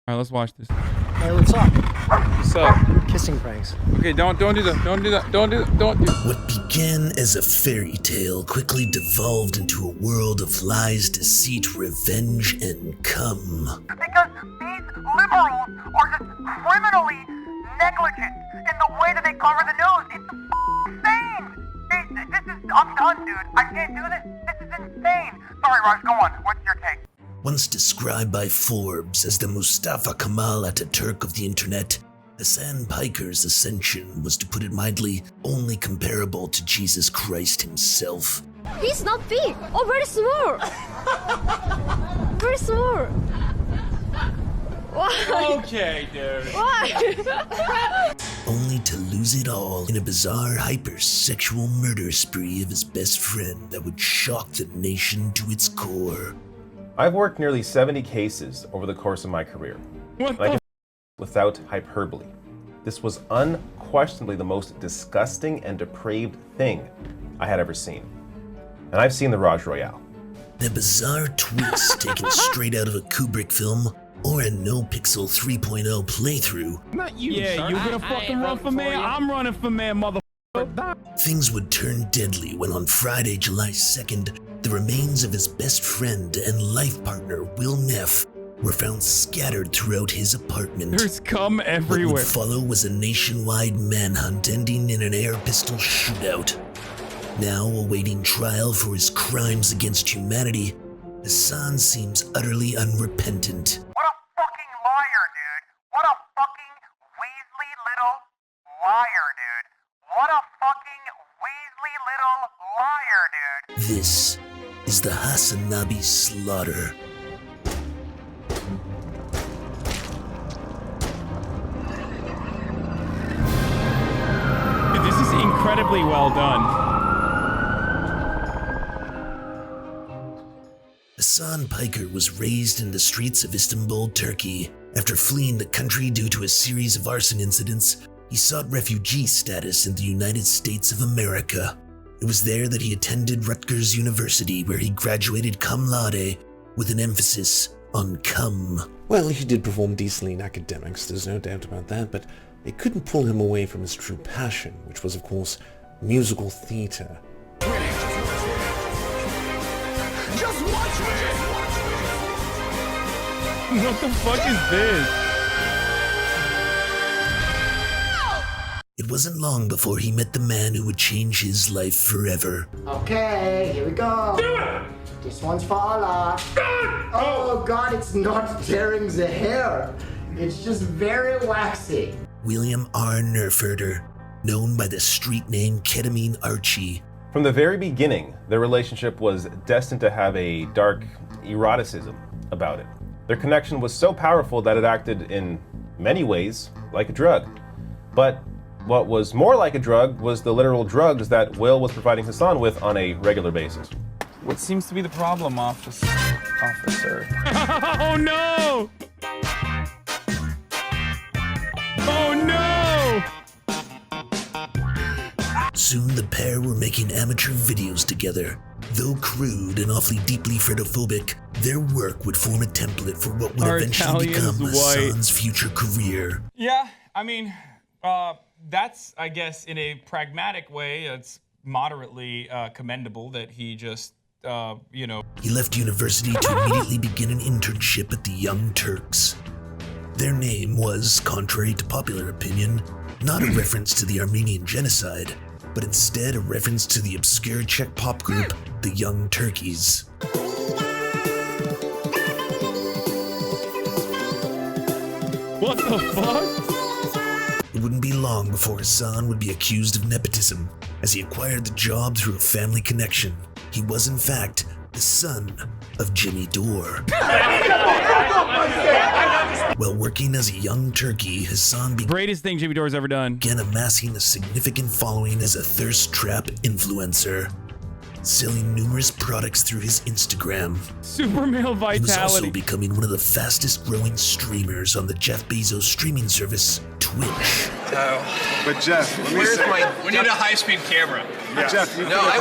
All right, let's watch this. Hey, what's up? What's up? Kissing pranks. Okay, don't do that. Don't do that. Don't do that. Don't do. What began as a fairy tale quickly devolved into a world of lies, deceit, revenge, and cum. Because these liberals are just criminally negligent in the way that they cover the news. It's insane. I'm done, dude. I can't do this. This is insane. Sorry, Raj, go on. What's your take? Once described by Forbes as the Mustafa Kemal Ataturk of the internet, Hasan Piker's ascension was, to put it mildly, only comparable to Jesus Christ himself. He's not big. Oh, very small. Very small. Why? Okay, dude. Why? Only to lose it all in a bizarre hypersexual murder spree of his best friend that would shock the nation to its core. I've worked nearly 70 cases over the course of my career. What And I the? can without hyperbole. This was unquestionably the most disgusting and depraved thing I had ever seen. And I've seen the Raj Royale. The bizarre twist taken straight out of a Kubrick film or a no-pixel 3.0 playthrough. Not you. Yeah, you gonna fucking run for mayor? I'm running for mayor, motherfucker. Things would turn deadly when on Friday, July 2nd, the remains of his best friend and life partner, Will Neff, were found scattered throughout his apartment. There's cum What everywhere. would follow was a nationwide manhunt ending in an air pistol shootout. Now awaiting trial for his crimes against humanity, Hasan seems utterly unrepentant. What a fucking liar, dude. What a fucking Weasley little liar, dude. What a fucking Weasley little liar, dude. This is the Hasanabi Slaughter. Dude, this is incredibly well done. Hasan Piker was raised in the streets of Istanbul, Turkey. After fleeing the country due to a series of arson incidents, he sought refugee status in the United States of America. It was there that he attended Rutgers University, where he graduated cum laude with an emphasis on cum. Well, he did perform decently in academics, there's no doubt about that, but it couldn't pull him away from his true passion, which was, of course, musical theater. Just watch me! What the fuck is this? It wasn't long before he met the man who would change his life forever. Okay, here we go. Do it! This one's for Allah. Oh God, it's not tearing the hair. It's just very waxy. William R. Nerfurter, known by the street name Ketamine Archie. From the very beginning, their relationship was destined to have a dark eroticism about it. Their connection was so powerful that it acted in many ways like a drug. But what was more like a drug was the literal drugs that Will was providing Hasan with on a regular basis. What seems to be the problem, officer? Oh no! Oh no! Soon the pair were making amateur videos together. Though crude and awfully deeply fretophobic, their work would form a template for what would Our eventually Italian's become white. Hasan's future career. Yeah, I mean, that's, I guess, in a pragmatic way, it's moderately commendable that he just, you know. He left university to immediately begin an internship at the Young Turks. Their name was, contrary to popular opinion, not a reference to the Armenian genocide, but instead a reference to the obscure Czech pop group, the Young Turkeys. What the fuck? It wouldn't be long before Hasan would be accused of nepotism, as he acquired the job through a family connection. He was, in fact, the son of Jimmy Dore. While working as a young turkey, Hasan Greatest thing Jimmy Dore's ever done. began amassing a significant following as a thirst trap influencer, selling numerous products through his Instagram. Super male He was also vitality. becoming one of the fastest growing streamers on the Jeff Bezos streaming service, Twitch. But Jeff, We need a high-speed camera. Jeff, No, I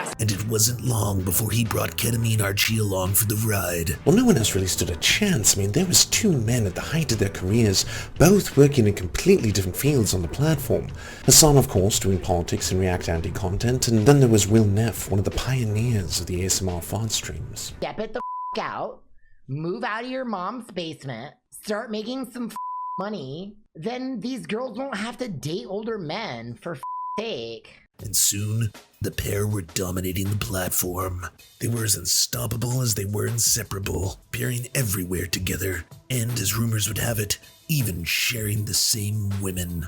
want and it wasn't long before he brought Ketamine Archie along for the ride. Well, no one else really stood a chance. I mean, there was two men at the height of their careers, both working in completely different fields on the platform. Hasan, of course, doing politics and React Anti content, and then there was Will Neff, one of the pioneers of the ASMR fart streams. Step it the out, move out of your mom's basement, start making some money, then these girls won't have to date older men, for sake. And soon, the pair were dominating the platform. They were as unstoppable as they were inseparable, appearing everywhere together, and as rumors would have it, even sharing the same women.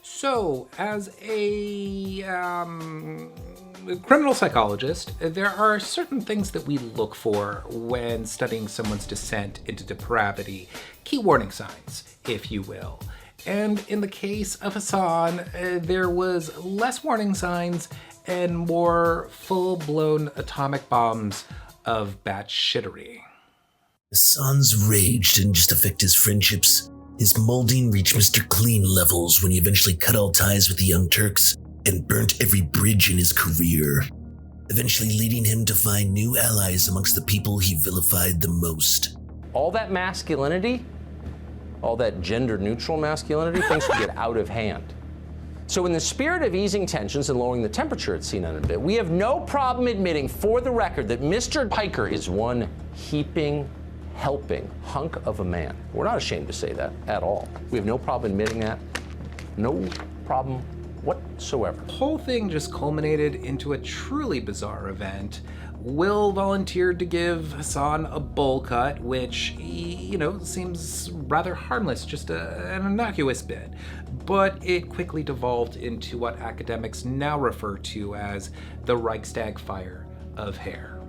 So, as a criminal psychologist, there are certain things that we look for when studying someone's descent into depravity, key warning signs, if you will. And in the case of Hasan, there was less warning signs and more full-blown atomic bombs of batshittery. Hasan's rage didn't just affect his friendships. His molding reached Mr. Clean levels when he eventually cut all ties with the Young Turks and burnt every bridge in his career, eventually leading him to find new allies amongst the people he vilified the most. All that masculinity, all that gender-neutral masculinity, things could get out of hand. So in the spirit of easing tensions and lowering the temperature at Scene on a Bit, we have no problem admitting for the record that Mr. Piker is one heaping, helping hunk of a man. We're not ashamed to say that at all. We have no problem admitting that. No problem whatsoever. The whole thing just culminated into a truly bizarre event. Will volunteered to give Hasan a bowl cut, which, seems rather harmless, just an innocuous bit. But it quickly devolved into what academics now refer to as the Reichstag fire of hair.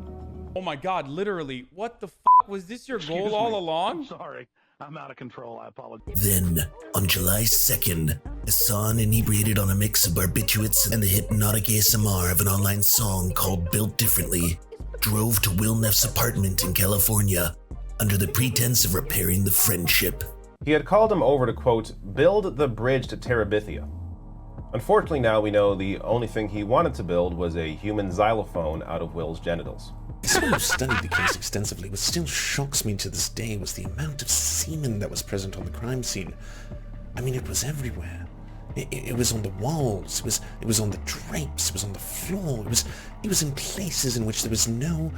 Oh my God, literally, what the was this your goal all along? I'm sorry. I'm out of control. I apologize. Then, on July 2nd, Hasan, inebriated on a mix of barbiturates and the hypnotic ASMR of an online song called Built Differently, drove to Will Neff's apartment in California under the pretense of repairing the friendship. He had called him over to, quote, build the bridge to Terabithia. Unfortunately, now we know the only thing he wanted to build was a human xylophone out of Will's genitals. Someone who studied the case extensively, what still shocks me to this day was the amount of semen that was present on the crime scene. I mean, it was everywhere. It was on the walls, it was on the drapes, it was on the floor, it was in places in which there was no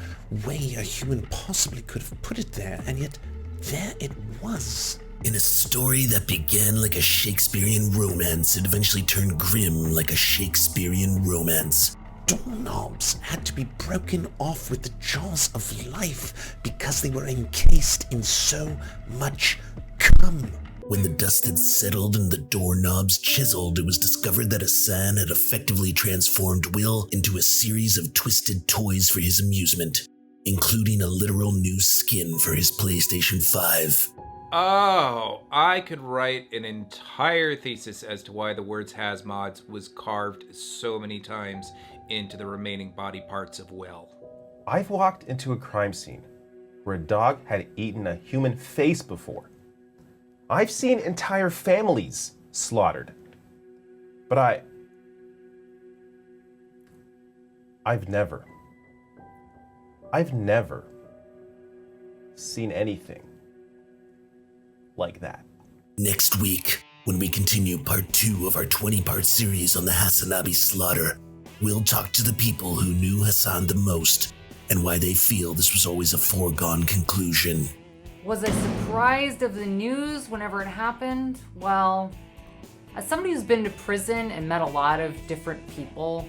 way a human possibly could have put it there, and yet there it was. In a story that began like a Shakespearean romance, it eventually turned grim like a Shakespearean romance. Doorknobs had to be broken off with the jaws of life because they were encased in so much cum. When the dust had settled and the doorknobs chiseled, it was discovered that Hasan had effectively transformed Will into a series of twisted toys for his amusement, including a literal new skin for his PlayStation 5. Oh, I could write an entire thesis as to why the words Hasmods was carved so many times into the remaining body parts of Will. I've walked into a crime scene where a dog had eaten a human face before. I've seen entire families slaughtered. But I've never seen anything like that. Next week, when we continue part 2 of our 20-part series on the Hasanabi Slaughter, we'll talk to the people who knew Hasan the most and why they feel this was always a foregone conclusion. Was I surprised of the news whenever it happened? Well, as somebody who's been to prison and met a lot of different people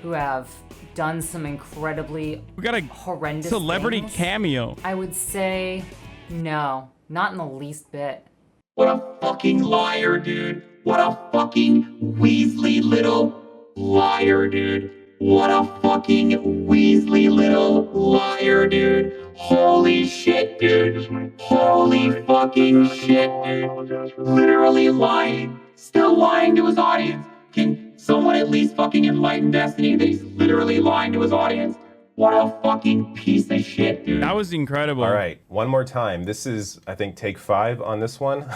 who have done some incredibly horrendous celebrity things, cameo. I would say no, not in the least bit. What a fucking liar, dude. What a fucking Weasley little liar, dude. What a fucking Weasley little liar, dude. Holy shit, dude. Holy fucking shit, dude. Literally lying. Still lying to his audience. Can someone at least fucking enlighten Destiny that he's literally lying to his audience? What a fucking piece of shit, dude. That was incredible. All right, one more time. This is, I think, take 5 on this one.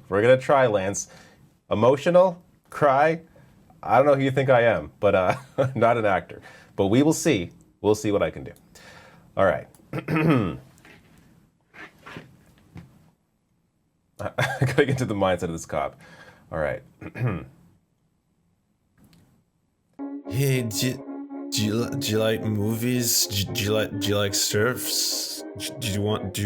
We're gonna try, Lance. Emotional? Cry? I don't know who you think I am, but I'm not an actor. But we will see. We'll see what I can do. All right. I gotta get to the mindset of this cop. All right. Hey, do you like movies? Do you like Serfs? Do you want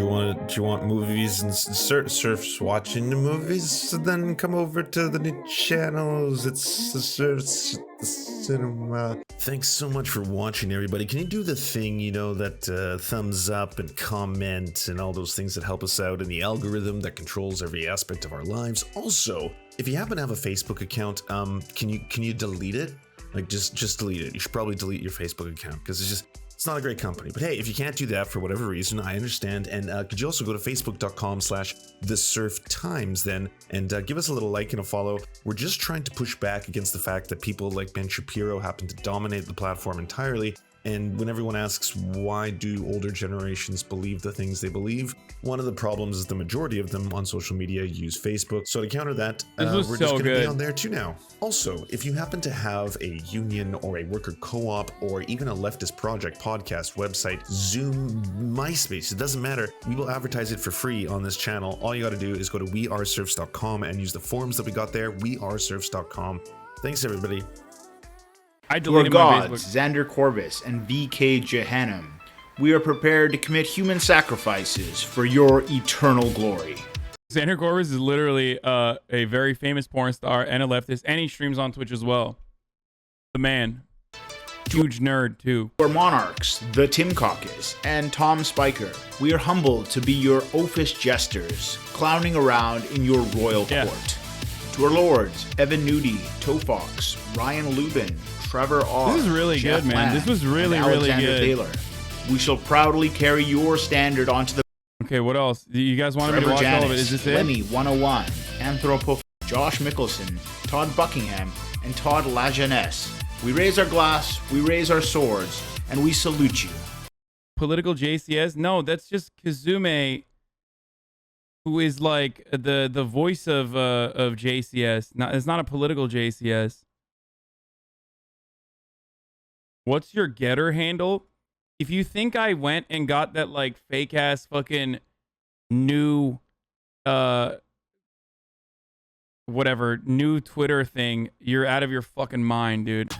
movies and Serfs watching the movies? So then come over to the new channels. It's the Serfs the cinema. Thanks so much for watching, everybody. Can you do the thing, you know, that thumbs up and comment and all those things that help us out in the algorithm that controls every aspect of our lives? Also, if you happen to have a Facebook account, can you delete it? Like just delete it. You should probably delete your Facebook account because it's not a great company. But hey, if you can't do that for whatever reason, I understand. And could you also go to facebook.com/thesurftimes then and give us a little like and a follow. We're just trying to push back against the fact that people like Ben Shapiro happen to dominate the platform entirely. And when everyone asks why do older generations believe the things they believe, one of the problems is the majority of them on social media use Facebook. So to counter that, we're just going to be on there too now. Also, if you happen to have a union or a worker co-op or even a leftist project, podcast, website, Zoom, MySpace, it doesn't matter. We will advertise it for free on this channel. All you got to do is go to weareserfs.com and use the forms that we got there, weareserfs.com. Thanks, everybody. I To our deleted my gods, Facebook. Xander Corbis and VK Jehanam, we are prepared to commit human sacrifices for your eternal glory. Xander Corbis is literally a very famous porn star and a leftist, and he streams on Twitch as well. The man. Huge nerd, too. To our monarchs, the Tim Caucus, and Tom Spiker, we are humbled to be your oafist jesters, clowning around in your royal court. To our lords, Evan Nudie, Tofox, Ryan Lubin, Trevor R. This is really Jeff good, man. Ladd, This was really, and really Alexander good. Taylor. We shall proudly carry your standard onto the Okay, what else? You guys wanted me to Trevor watch all of it. Janis, Is this it? Lemmy 101, Anthropo, Josh Mickelson, Todd Buckingham, and Todd Lajeunesse. We raise our glass, we raise our swords, and we salute you. Political JCS? No, that's just Kazume, who is like the voice of JCS. It's not a political JCS. What's your getter handle? If you think I went and got that like fake ass fucking new whatever new Twitter thing, you're out of your fucking mind, dude.